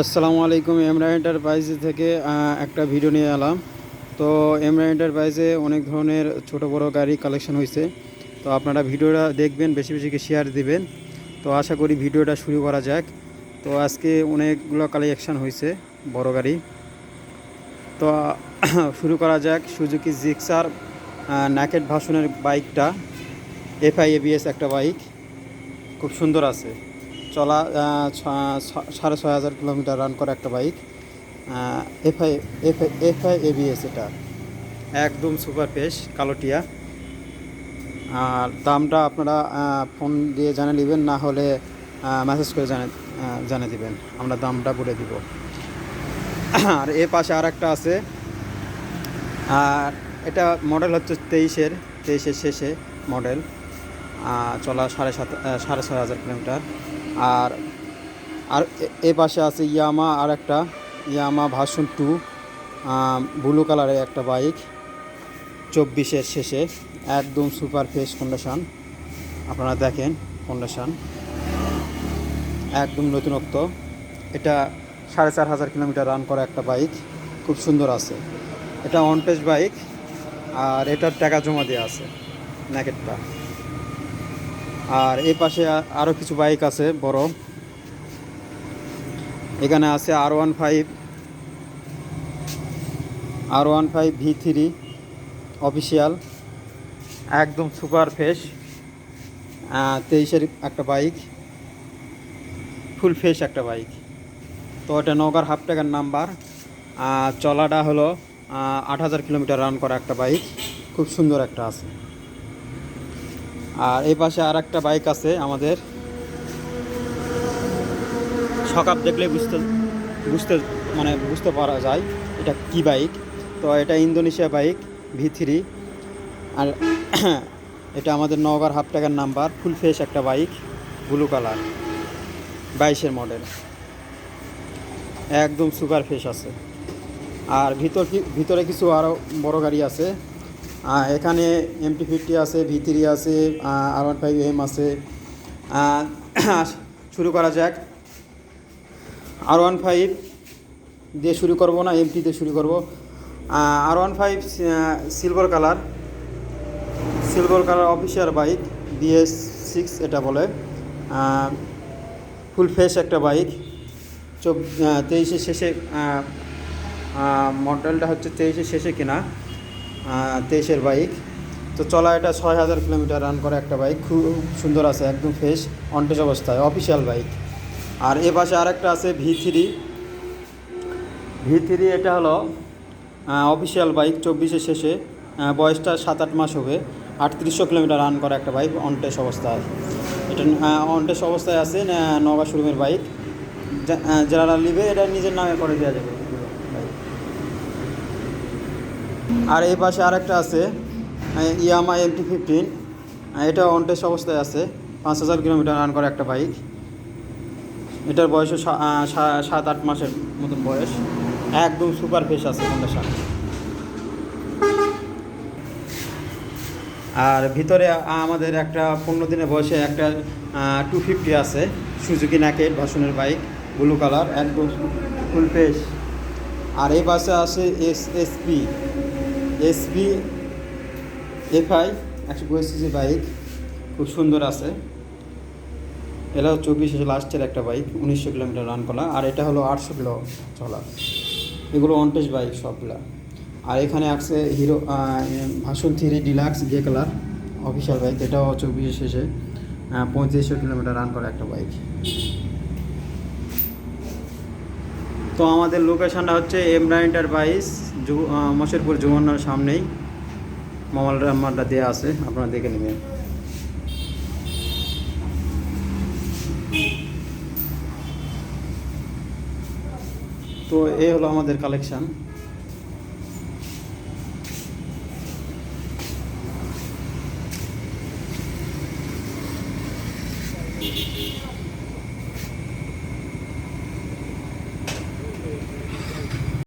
আসসালামু আলাইকুম। এমরা এন্টারপ্রাইজ থেকে একটা ভিডিও নিয়ে এলাম। তো এমরা এন্টারপ্রাইজে অনেক ধরনের ছোট বড় গাড়ি কালেকশন হয়েছে। তো আপনারা ভিডিওটা দেখবেন, বেশি বেশি শেয়ার দিবেন। তো আশা করি ভিডিওটা শুরু করা যাক। তো আজকে অনেকগুলো কালেকশন হয়েছে বড় গাড়ি। তো শুরু করা যাক। সুজুকি জিক্সার ন্যাকেড ভার্সনের বাইকটা, এফআই এবিএস একটা বাইক, খুব সুন্দর আছে। চলা 6,500 কিলোমিটার রান করা একটা বাইক। এফআই এফআই এবিএস, এটা একদম সুপার ফ্রেশ কালোটিয়া। আর দামটা আপনারা ফোন দিয়ে জানিয়ে নেবেন, না হলে মেসেজ করে জানিয়ে দেবেন, আমরা দামটা বলে দিব। আর এ পাশে আর একটা আছে, আর এটা মডেল হচ্ছে তেইশের শেষে মডেল। চলা 6,500 কিলোমিটার। আর আর এ পাশে আছে ইয়ামা, আর একটা ইয়ামা ভার্সন 2, ব্লু কালারের একটা বাইক, 24-এর শেষে, একদম সুপার ফ্রেশ কন্ডিশন। আপনারা দেখেন কন্ডিশন একদম নতুনত্ব। এটা 4,500 কিলোমিটার রান করা একটা বাইক, খুব সুন্দর আছে। এটা অন টেস্ট বাইক, আর এটার টাকা জমা দেওয়া আছে ন্যাকেটটা। আর এই পাশে আরও কিছু বাইক আছে বড়। এখানে আছে R15 V3 অফিসিয়াল, একদম সুপার ফ্রেশ, 23-এর একটা বাইক, ফুল ফ্রেশ একটা বাইক। তো এটা নওগাঁর হাফ টাকার নাম্বার। চলাটা হলো 8,000 কিলোমিটার রান করা একটা বাইক, খুব সুন্দর একটা আছে। আর এই পাশে আর একটা বাইক আছে আমাদের, সকাপ দেখলে বুঝতে পারা যায় এটা কি বাইক। তো এটা ইন্দোনেশিয়া বাইক V3। আর এটা আমাদের নওগাঁর হাফ টাকার নাম্বার, ফুল ফ্রেশ একটা বাইক, ব্লু কালার, 22-এর মডেল, একদম সুপার ফ্রেশ আছে। আর ভিতরে কিছু আরও বড় গাড়ি আছে। এখানে MT-50 আছে, V3 আছে, R15M আছে। শুরু করা যাক। R15 দিয়ে শুরু করব না, MT দিয়ে শুরু করব। R15 silver colour official bike, BS6 এটা বলে। ফুল ফ্রেশ একটা বাইক, 23-এর শেষে মডেলটা হচ্ছে 23-এর শেষে কিনা, 23-এর বাইক। তো চলা এটা 6,000 কিলোমিটার রান করে একটা বাইক, খুব সুন্দর আছে, একদম ফ্রেশ অনটেজ অবস্থায়, অফিসিয়াল বাইক। আর এ পাশে আরেকটা আছে V3। এটা হলো অফিসিয়াল বাইক, 24-এর শেষে, বয়সটা 7-8 মাস হবে, 3800 কিলোমিটার রান করা একটা বাইক, অনটেজ অবস্থায়। এটা অনটেজ অবস্থায় আছে, নওগাঁ শোরুমের বাইক। যারা নিবে এটা নিজের নামে করে দেওয়া যাবে বাইক। আর এই পাশে আরেকটা আছে ইয়ামা MT-15, এটা অনটেজ অবস্থায় আছে, 5,000 কিলোমিটার রান করা একটা বাইক। এটার বয়সও 7-8 মাসের মতন বয়স, একদম সুপার ফ্রেশ আছে কন্ডিশন। আর ভিতরে আমাদের একটা 15 দিনের বয়সে একটা 250 আছে, সুজুকি ন্যাকেড ভার্সনের বাইক, ব্লু কালার, একদম ফুল ফ্রেশ। আর এই পাশে আছে এসপি FI 125cc বাইক, খুব সুন্দর আছে। এটা 24-এর লাস্টের একটা বাইক, 1900 কিলোমিটার রান করা। আর এটা হলো 800 কিলো চলা। এগুলো অনটেজ বাইক সবগুলা। আর এখানে আছে hero version 3 deluxe grey colour official bike, এটাও 24-এর শেষে, 3500 কিলোমিটার রান করা একটা বাইক। তো আমাদের লোকেশানটা হচ্ছে এমরা এন্টারপ্রাইজ, মশেরপুর যমুনার সামনেই। মোবাইল নাম্বারটা দেওয়া আছে, আপনারা দেখে নেবেন। তো এই হলো আমাদের কালেকশান।